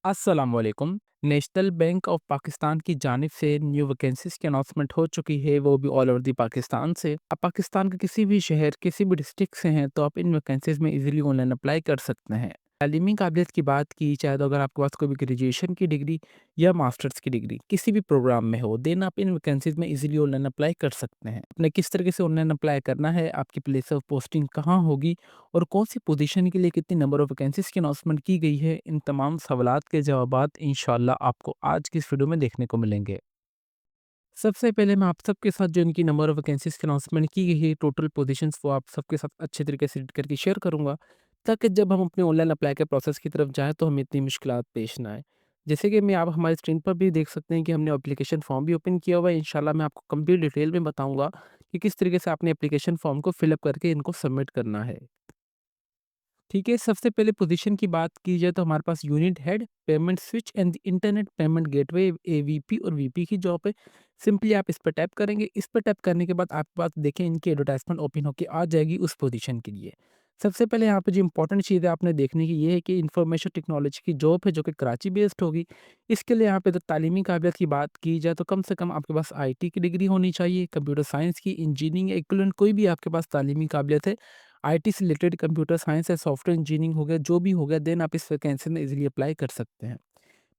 अस्सलाम वालेकुम। National bank of Pakistan की जानिब से न्यू वैकेंसीज़ की अनाउंसमेंट हो चुकी है, वो भी ऑल ओवर दी पाकिस्तान से। आप पाकिस्तान के किसी भी शहर, किसी भी डिस्ट्रिक्ट से हैं, तो आप इन वैकेंसीज़ में ईज़िली ऑनलाइन अप्लाई कर सकते हैं। तालीमी काबिलियत की बात की जाए तो अगर आपके पास कोई भी ग्रेजुएशन की डिग्री या मास्टर्स की डिग्री किसी भी प्रोग्राम में हो, देन आप इन वैकेंसीज़ में ईज़िली ऑनलाइन अप्लाई कर सकते हैं। आपने किस तरीके से ऑनलाइन अप्लाई करना है, आपकी प्लेस ऑफ पोस्टिंग कहाँ होगी और कौन-सी पोज़ीशन के लिए कितनी नंबर ऑफ वैकेंसीज़ की अनाउंसमेंट की गई है, इन तमाम सवालात के जवाबात इंशाअल्लाह आपको आज की इस वीडियो में देखने को मिलेंगे। सबसे पहले मैं आप सबके साथ जो इनकी नंबर ऑफ वैकेंसीज़ की अनाउंसमेंट की गई है, टोटल पोज़ीशंस वो आप सबके साथ अच्छे तरीके से रीड करके शेयर करूँगा, ताकि जब हम अपने ऑनलाइन अप्लाई के प्रोसेस की तरफ जाएँ तो हमें इतनी मुश्किलात पेश ना आए। जैसे कि मैं आप हमारी स्क्रीन पर भी देख सकते हैं कि हमने एप्लीकेशन फॉर्म भी ओपन किया हुआ है। इंशाअल्लाह मैं आपको कंप्लीट डिटेल में बताऊँगा कि किस तरीके से आपने एप्लीकेशन फॉर्म को फिल अप करके इनको सबमिट करना है। ठीक है, सबसे पहले पोजीशन की बात की जाए तो हमारे पास unit head, payment switch and internet payment gateway AVP और वीपी की जॉब है। सिंपली आप इस पर टैप करेंगे। इस पर टैप करने के बाद आपके पास देखें इनकी एडवर्टाइजमेंट ओपन होकर आ जाएगी उस पोजीशन के लिए। सबसे पहले यहाँ पे जो इंपॉर्टेंट चीज़ है आपने देखने की ये है कि इंफॉर्मेशन टेक्नोलॉजी की जॉब है जो कि कराची बेस्ड होगी। इसके लिए यहाँ पे तो तालीमी काबिलियत की बात की जाए तो कम से कम आपके पास आईटी की डिग्री होनी चाहिए, कंप्यूटर साइंस की, इंजीनियरिंग या इक्विवेलेंट कोई भी आपके पास तालीमी काबिलियत है। आईटी से रिलेटेड कंप्यूटर साइंस है, सॉफ्टवेयर इंजीनियरिंग हो गया, जो भी हो गया, देन आप इस वैकेंसी में इजीली अप्लाई कर सकते हैं।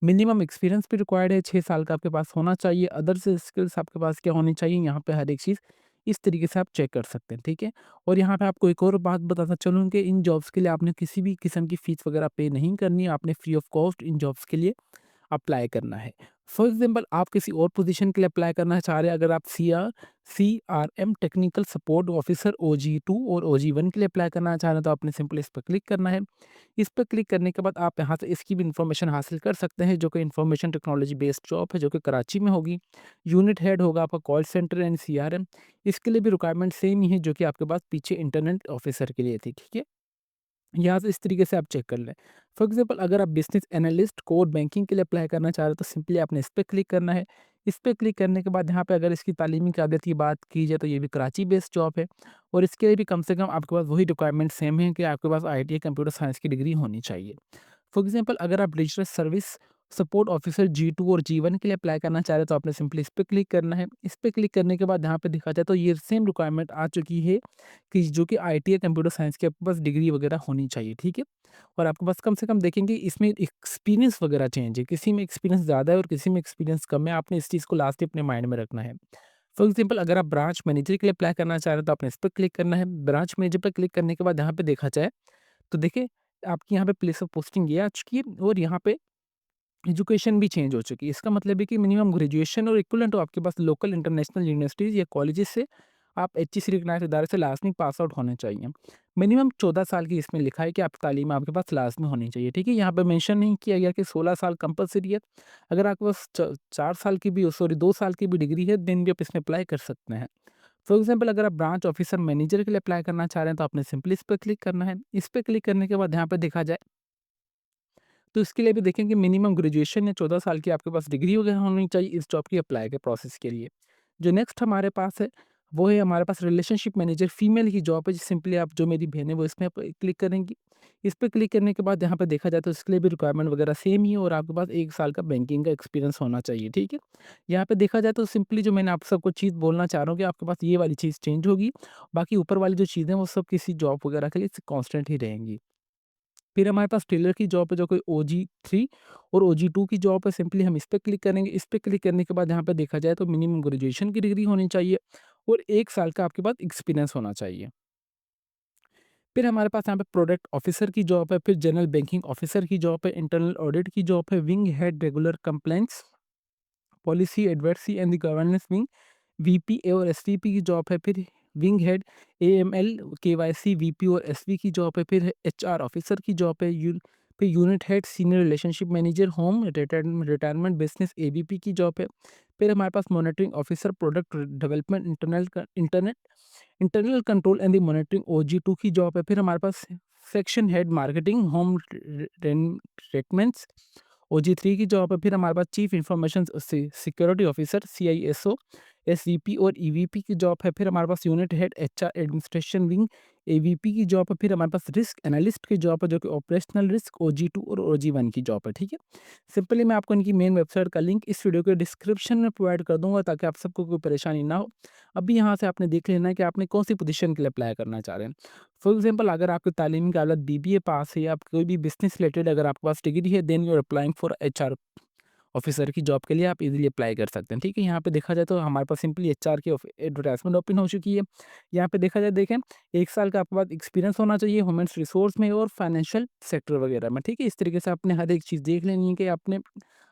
मिनिमम एक्सपीरियंस भी रिक्वायर्ड है, 6 साल का आपके पास होना चाहिए। अदर से स्किल्स आपके पास क्या होनी चाहिए, यहाँ पे हर एक चीज़ इस तरीके से आप चेक कर सकते हैं, ठीक है? और यहाँ पे आपको एक और बात बताता चलूँ कि इन जॉब्स के लिए आपने किसी भी किस्म की फ़ीस वगैरह पे नहीं करनी है, आपने free of cost in jobs के लिए अप्लाई करना है। फॉर एग्ज़ाम्पल आप किसी और पोज़ीशन के लिए अप्लाई करना चाह रहे हैं, अगर आप सीआरएम टेक्निकल सपोर्ट ऑफ़िसर ओजी 2 और ओजी 1 के लिए अप्लाई करना चाह रहे हैं, तो आपने सिंपली इस पे क्लिक करना है। इस पे क्लिक करने के बाद आप यहाँ से इसकी भी इन्फॉर्मेशन हासिल कर सकते हैं, जो कि इन्फॉर्मेशन टेक्नोलॉजी बेस्ड जॉब है, जो कि कराची में होगी। यूनिट हेड होगा आपका कॉल सेंटर एंड सीआरएम। इसके लिए भी रिक्वायरमेंट सेम ही है, जो कि आपके पास पीछे इंटरनेट ऑफ़िसर के लिए थी, ठीक है? यहाँ से इस तरीके से आप चेक कर लें। फॉर एग्ज़ाम्पल अगर आप बिज़नेस एनालिस्ट कोर बैंकिंग के लिए अप्लाई करना चाह रहे हो तो सिंपली आपने इस पे क्लिक करना है। इस पे क्लिक करने के बाद यहाँ पे अगर इसकी तालीमी काबिलियत की बात की जाए तो ये भी कराची बेस्ड जॉब है और इसके लिए भी कम से कम आपके पास वही रिक्वायरमेंट सेम है कि आपके पास आईटी कंप्यूटर साइंस की डिग्री होनी चाहिए। फॉर एग्ज़ाम्पल अगर आप डिजिटल सर्विस सपोर्ट ऑफिसर जी 2 और जी 1 के लिए अप्लाई करना चाह रहे हो तो आपने सिंपली इस पे क्लिक करना है। इस पे क्लिक करने के बाद यहाँ पे देखा जाए तो ये सेम रिक्वायरमेंट आ चुकी है कि जो कि आईटी या कंप्यूटर साइंस की आपके पास डिग्री वगैरह होनी चाहिए, ठीक है? और आपके पास कम से कम देखेंगे इसमें एक्सपीरियंस वगैरह चेंज है, किसी में एक्सपीरियंस ज़्यादा है और किसी में एक्सपीरियंस कम है, आपने इस चीज़ को लास्ट अपने माइंड में रखना है। फॉर एग्ज़ाम्पल अगर आप ब्रांच मैनेजर के लिए अप्लाई करना चाह रहे हैं तो आपने इस पे क्लिक करना है। ब्रांच मैनेजर पे क्लिक करने के बाद यहाँ पे देखा जाए तो देखिए आपकी यहाँ पे प्लेस ऑफ पोस्टिंग ये आ चुकी है और यहाँ पे एजुकेशन भी चेंज हो चुकी है। इसका मतलब है कि मिनिमम ग्रेजुएशन और इक्विवेलेंट हो आपके पास लोकल इंटरनेशनल यूनिवर्सिटीज़ या कॉलेजेस से आप एचईसी रिकॉग्नाइज्ड इदारे से लाज़मी पास आउट होने चाहिए। मिनिमम 14 साल की इसमें लिखा है कि आपकी तालीम आपके पास लाज़मी होनी चाहिए, ठीक है? यहाँ पे मेंशन नहीं किया गया कि 16 साल कंपल्सरी है। अगर आपके पास च 4 साल की भी सॉरी 2 साल की भी डिग्री है, देन भी आप इसमें अप्लाई कर सकते हैं। फॉर एग्ज़ाम्पल अगर आप ब्रांच ऑफिसर मैनेजर के लिए अप्लाई करना चाह रहे हैं, तो आपने सिंपली इस पे क्लिक करना है। इस पे क्लिक करने के बाद यहाँ पे देखा जाए तो इसके लिए भी देखें कि मिनिमम ग्रेजुएशन या 14 साल की आपके पास डिग्री वगैरह होनी चाहिए इस जॉब की अप्लाई के प्रोसेस के लिए। जो नेक्स्ट हमारे पास है, वो है हमारे पास रिलेशनशिप मैनेजर फीमेल की जॉब है। सिंपली आप जो मेरी बहन है वो इसमें आप क्लिक करेंगी। इस पे क्लिक करने के बाद यहाँ पे देखा जाए तो इसके लिए भी रिक्वायरमेंट वगैरह सेम ही है और आपके पास 1 साल का बैंकिंग का एक्सपीरियंस होना चाहिए, ठीक है? यहाँ पे देखा जाए तो सिंपली जो मैंने आप सबको चीज़ बोलना चाह रहा हूँ कि आपके पास ये वाली चीज़ चेंज होगी। बाकी ऊपर वाली जो चीज़ें हैं वो सब किसी जॉब वगैरह के लिए कांस्टेंट ही रहेंगी। फिर हमारे पास टेलर की जॉब है जो कि ओजी 3 और ओजी 2 की जॉब है। सिंपली हम इस पे क्लिक करेंगे। इस पे क्लिक करने के बाद यहाँ पे देखा जाए तो मिनिमम ग्रेजुएशन की डिग्री होनी चाहिए और 1 साल का आपके पास एक्सपीरियंस होना चाहिए। फिर हमारे पास यहाँ पे प्रोडक्ट ऑफिसर की जॉब है, फिर जनरल बैंकिंग ऑफिसर की जॉब है, इंटरनल ऑडिट की जॉब है, wing head regular complaints, policy advocacy and the governance wing VP और एसवीपी की जॉब है, फिर wing head AML, KYC, VP और एसवी की जॉब है, फिर एचआर ऑफिसर की जॉब है, फिर unit head senior relationship manager home retirement business ABP की जॉब है। फिर हमारे पास monitoring officer product development internet internal control and the monitoring OG 2 की जॉब है। फिर हमारे पास section head marketing home treatments OG 3 की जॉब है। फिर हमारे पास chief information security officer CISO SVP और ईवीपी की जॉब है। फिर हमारे पास unit head HR administration wing AVP की जॉब है, फिर हमारे पास रिस्क एनालिस्ट की जॉब है जो कि ऑपरेशनल रिस्क OG2 और OG1 की जॉब है, ठीक है। सिंपली मैं आपको इनकी मेन वेबसाइट का लिंक इस वीडियो के डिस्क्रिप्शन में प्रोवाइड कर दूंगा ताकि आप सबको कोई परेशानी ना हो। अभी यहाँ से आपने देख लेना है कि आपने कौन सी पोजीशन के लिए अप्लाई करना चाह रहे हैं। फॉर एग्जांपल अगर आपकी तालीम की हालत BBA पास है या आप कोई भी बिजनेस रिलेटेड अगर आपके पास डिग्री है, then you are applying for HR officer की जॉब के लिए आप इजीली अप्लाई कर सकते हैं, ठीक है। यहाँ पे देखा जाए तो हमारे पास सिंपली HR की एडवर्टाइजमेंट ओपन हो चुकी है। यहाँ पे देखा जाए देखें 1 साल का आपके पास एक्सपीरियंस होना चाहिए ह्यूमन रिसोर्स में और फाइनेंशियल सेक्टर वगैरह में, ठीक है। इस तरीके से आपने हर एक चीज़ देख लेनी है कि आपने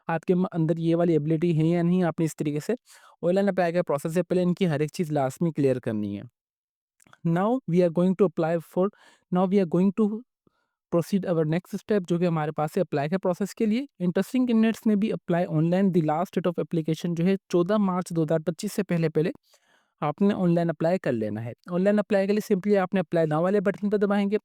आपके अंदर ये वाली एबिलिटी है या नहीं। आपने इस तरीके से ऑनलाइन अप्लाई का प्रोसेस से पहले इनकी हर एक चीज़ लास्ट में क्लियर करनी है। Now we are going to apply for now we are going to proceed our next step जो कि हमारे पास है अप्लाई के प्रोसेस के लिए। इंटरेस्टिंग कैंडिडेट्स ने भी apply online. The last date of application जो है 14 मार्च 2025 से पहले पहले आपने ऑनलाइन अप्लाई कर लेना है। ऑनलाइन अप्लाई के लिए सिंपली आपने अप्लाई नाउ वाले बटन पर दबाएंगे।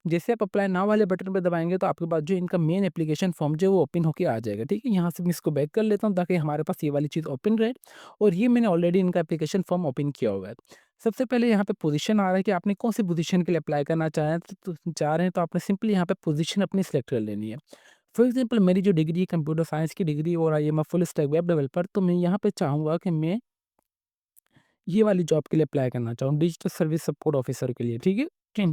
जैसे आप अप्लाई नाउ वाले बटन पर दबाएंगे तो आपके पास जो इनका मेन एप्लीकेशन फॉर्म जो है वो ओपन होकर आ जाएगा, ठीक है। यहाँ से मैं इसको बैक कर लेता हूँ ताकि हमारे पास ये वाली चीज़ ओपन रहे। और ये मैंने ऑलरेडी इनका एप्लीकेशन फॉर्म ओपन किया हुआ है। सबसे पहले यहाँ पे पोजीशन आ रहा है कि आपने कौन सी पोजीशन के लिए अप्लाई करना चाह रहे हैं तो आपने सिंपली यहाँ पे पोजीशन अपनी सेलेक्ट कर लेनी है। फॉर एग्जांपल मेरी जो डिग्री है कंप्यूटर साइंस की डिग्री और I am a full stack web developer, तो मैं यहाँ पे चाहूँगा कि मैं ये वाली जॉब के लिए अप्लाई करना चाहूँ, डिजिटल सर्विस सपोर्ट ऑफिसर के लिए, ठीक है।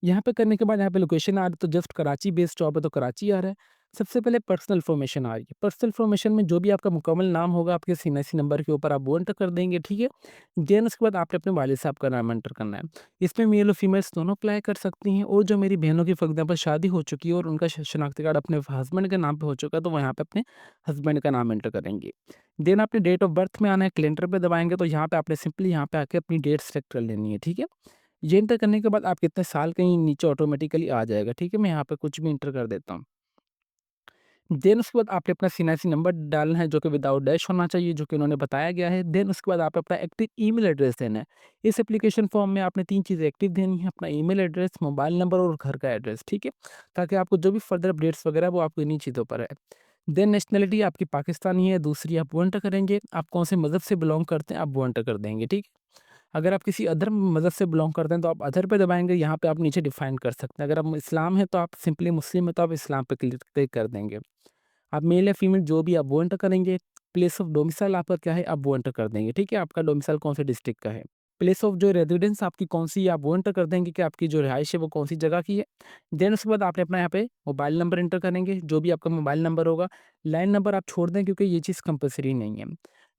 यहाँ पे करने के बाद यहाँ पे लोकेशन आ रही है तो जस्ट कराची बेस्ड जॉब है तो कराची आ रहा है। सबसे पहले पर्सनल इन्फॉर्मेशन आ रही है। पर्सनल इन्फॉर्मेशन में जो भी आपका मुकम्मल नाम होगा आपके सीएनआईसी नंबर के ऊपर आप वो एंटर कर देंगे, ठीक है। देन उसके बाद आपने अपने वालिद साहब का नाम एंटर करना है। इसमें मेल और फीमेल्स दोनों अप्लाई कर सकती हैं। और जो मेरी बहनों की फॉर एग्जाम्पल शादी हो चुकी है और उनका शनाख्ती कार्ड अपने हस्बैंड के नाम पे हो चुका है तो वो यहाँ पे अपने हस्बैंड का नाम एंटर करेंगे। देन आपने डेट ऑफ बर्थ में आना है, कैलेंडर पे दबाएंगे तो यहाँ पे आपने सिंपली यहाँ पे आके अपनी डेट सेलेक्ट कर लेनी है, ठीक है। ये एंटर करने के बाद आप कितने साल के हैं नीचे ऑटोमेटिकली आ जाएगा, ठीक है। मैं यहाँ पे कुछ भी एंटर कर देता हूँ। देन उसके बाद आपने अपना सीएनआईसी नंबर डालना है जो कि विदाउट डैश होना चाहिए जो कि उन्होंने बताया गया है। देन उसके बाद आप अपना एक्टिव ईमेल एड्रेस देना है। इस एप्लीकेशन फॉर्म में आपने 3 चीज़ें एक्टिव देनी है, अपना ईमेल एड्रेस, मोबाइल नंबर और घर का एड्रेस, ठीक है। ताकि आपको जो भी फर्दर अपडेट्स वगैरह वो आपको इन्हीं चीज़ों पर है। देन नेशनैलिटी आपकी पाकिस्तानी है, दूसरी आप वो एंटर करेंगे। आप कौन से मज़हब से बिलॉन्ग करते हैं आप वो एंटर कर देंगे, ठीक है। अगर आप किसी अदर मज़हब से बिलॉन्ग करते हैं तो आप अदर पे दबाएँगे, यहाँ पे आप नीचे डिफाइन कर सकते हैं। अगर आप इस्लाम है तो आप सिंपली मुस्लिम है तो आप इस्लाम पे क्लिक कर देंगे। आप मेल या फीमेल जो भी आप वो एंटर करेंगे। प्लेस ऑफ डोमिसाइल आपका क्या है आप वो एंटर कर देंगे, ठीक है। आपका डोमिसाइल कौन से डिस्ट्रिक्ट का है। प्लेस ऑफ जो रेजिडेंस आपकी कौन-सी है आप वो एंटर कर देंगे कि आपकी जो रिहाइश है वो कौन-सी जगह की है। देन उसके बाद आपने अपना यहाँ पे मोबाइल नंबर एंटर करेंगे, जो भी आपका मोबाइल नंबर होगा। लैंड नंबर आप छोड़ दें क्योंकि ये चीज़ कंपल्सरी नहीं है।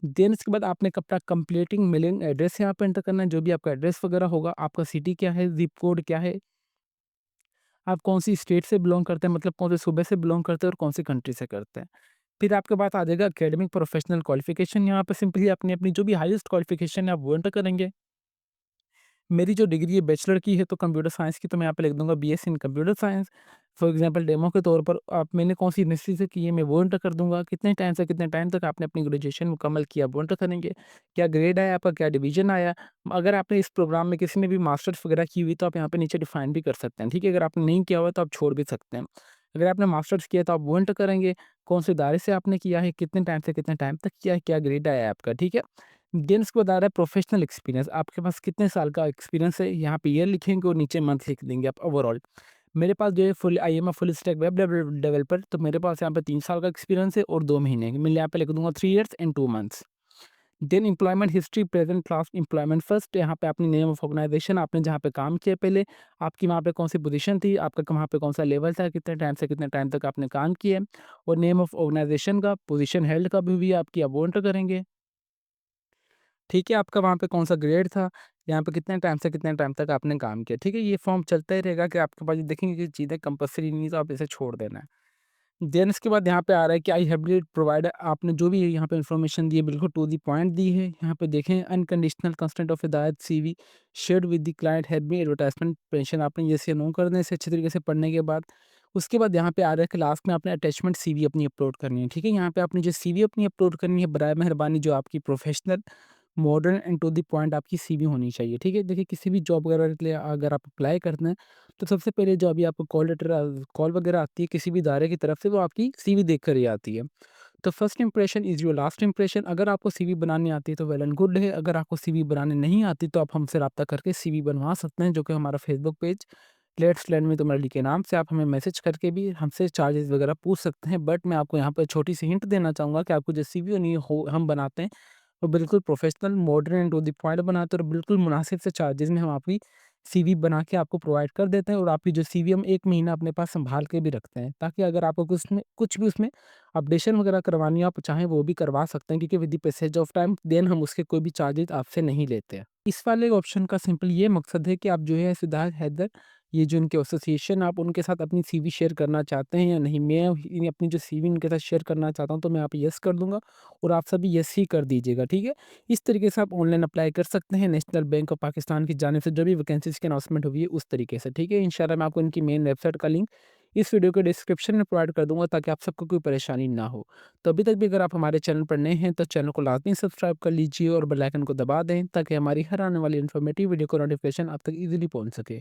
देन उसके बाद आपने अपना कंप्लीटिंग मेलिंग एड्रेस यहाँ पे एंटर करना है, जो भी आपका एड्रेस वगैरह होगा, आपका सिटी क्या है, ज़िप कोड क्या है, आप कौन-सी स्टेट से बिलॉन्ग करते हैं मतलब कौन से सूबे से बिलॉन्ग करते हैं और कौन-सी कंट्री से करते हैं। फिर आपके पास आ जाएगा एकेडमिक प्रोफेशनल क्वालिफ़िकेशन, यहाँ पे सिंपली अपनी अपनी जो भी हाईएस्ट क्वालिफ़िकेशन है आप वो एंटर करेंगे। मेरी जो डिग्री है बैचलर की है तो कंप्यूटर साइंस की, तो मैं यहाँ पे लिख दूँगा BSc in computer science. For example demo के तौर पर आप मैंने कौन-सी यूनिवर्सिटी से की है मैं वो एंटर कर दूँगा। कितने टाइम से कितने टाइम तक आपने अपनी ग्रेजुएशन मुकम्मल किया वो एंटर करेंगे। क्या ग्रेड आया आपका, क्या डिवीज़न आया। अगर आपने इस प्रोग्राम में किसी ने भी मास्टर्स वगैरह की हुई तो आप यहाँ पे नीचे डिफाइन भी कर सकते हैं, ठीक है। अगर आपने नहीं किया हुआ तो आप छोड़ भी सकते हैं। अगर आपने मास्टर्स किया तो आप वो एंटर करेंगे। कौन से इदारे से आपने किया है, कितने टाइम से कितने टाइम तक किया है, क्या ग्रेड आया है आपका, ठीक है। देन उसके बाद आ रहा है प्रोफेशनल एक्सपीरियंस, आपके पास कितने साल का एक्सपीरियंस है, यहाँ पे ईयर लिखेंगे और नीचे मंथ लिख देंगे आप ओवरऑल। मेरे पास जो है full I am a full stack web developer, तो मेरे पास यहाँ पे 3 साल का एक्सपीरियंस है और 2 महीने मैं यहाँ पे लिख दूंगा 3 years and 2 months. Then employment history present class employment first, यहाँ पे अपनी नेम ऑफ ऑर्गेनाइजेशन आपने जहाँ पे काम किया पहले, आपकी वहाँ पे कौन सी पोजीशन थी, आपका वहाँ पे कौन सा लेवल था, कितने टाइम से कितने टाइम तक आपने काम किया है। और नेम ऑफ ऑर्गेनाइजेशन का पोजीशन हेल्ड का भी आपकी आप वो एंटर करेंगे, ठीक है। आपका वहाँ पे कौन-सा ग्रेड था, यहाँ पे कितने टाइम से कितने टाइम तक आपने काम किया, ठीक है। ये फॉर्म चलता ही रहेगा कि आपके पास ये देखेंगे कि चीज़ें कंपल्सरी नहीं है तो आप इसे छोड़ देना है। देन इसके बाद यहाँ पे आ रहा है कि आई हैव प्रोवाइड, आपने जो भी यहाँ पे इन्फॉर्मेशन दी है बिल्कुल टू द पॉइंट दी है। यहाँ पे देखें अनकंडीशनल कंसेंट ऑफ हिदायत CV shared with the client have been advertisement pension, आपने ये से नो कर दें इसे अच्छे तरीके से पढ़ने के बाद। उसके बाद यहाँ पे आ रहा है कि लास्ट में आपने अटैचमेंट सीवी अपनी अपलोड करनी है, ठीक है। यहाँ पे आपने जो सीवी अपनी अपलोड करनी है बराए मेहरबानी जो आपकी professional modern and to the point आपकी सीवी होनी चाहिए, ठीक है। देखिए किसी भी जॉब वगैरह के लिए अगर आप अप्लाई करते हैं तो सबसे पहले जो अभी आपको कॉल लेटर कॉल वगैरह आती है किसी भी इदारे की तरफ से वो आपकी सीवी देख कर ही आती है। तो first impression is your last impression. अगर आपको सीवी बनानी आती है तो वेल एंड गुड है, अगर आपको सीवी बनाने नहीं आती तो आप हमसे राब्ता करके सीवी बनवा सकते हैं, जो कि हमारा Facebook page let's learn with Umar Ali के नाम से आप हमें मैसेज करके भी हमसे चार्जेस वगैरह पूछ सकते हैं। बट मैं आपको यहाँ पर छोटी सी हिंट देना चाहूँगा कि आपको जो सीवी नहीं हो हम बनाते हैं वो बिल्कुल professional, modern and to the point बनाते हैं और बिल्कुल मुनासिब से चार्जेस में हम आपकी सीवी बना के आपको प्रोवाइड कर देते हैं, और आपकी जो सीवी हम 1 महीना अपने पास सँभाल के भी रखते हैं, ताकि अगर आपको कुछ भी उसमें अपडेशन वगैरह करवानी हो, आप चाहें वो भी करवा सकते हैं, क्योंकि with the passage of time then हम उसके कोई भी चार्जेस आपसे नहीं लेते हैं। इस वाले ऑप्शन का सिंपल ये मकसद है कि आप जो है सिद्धार्थ हैदर, ये जो इनके एसोसिएशन, आप उनके साथ अपनी सीवी शेयर करना चाहते हैं या नहीं? मैं अपनी जो सीवी उनके साथ शेयर करना चाहता हूँ, तो मैं यहाँ पे येस कर दूँगा और आप सभी येस ही कर दीजिएगा, ठीक है? इस तरीके से आप ऑनलाइन अप्लाई कर सकते हैं नेशनल बैंक ऑफ पाकिस्तान की जानिब से जो भी वैकेंसीज़ की अनाउंसमेंट हुई है उस तरीके से, ठीक है? इंशाल्लाह मैं आपको इनकी मेन वेबसाइट का लिंक इस वीडियो के डिस्क्रिप्शन में प्रोवाइड कर दूँगा, ताकि आप सबको कोई परेशानी ना हो। तो अभी तक भी अगर आप हमारे चैनल पर नए हैं तो चैनल को लाज़मी सब्सक्राइब कर लीजिए और बेल आइकन को दबा दें, ताकि हमारी हर आने वाली इन्फॉर्मेटिव वीडियो का नोटिफिकेशन आप तक ईज़िली पहुँच सके।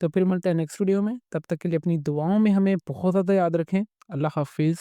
तो फिर मिलते हैं नेक्स्ट वीडियो में, तब तक के लिए अपनी दुआओं में हमें बहुत ज़्यादा याद रखें। अल्लाह हाफ़िज़।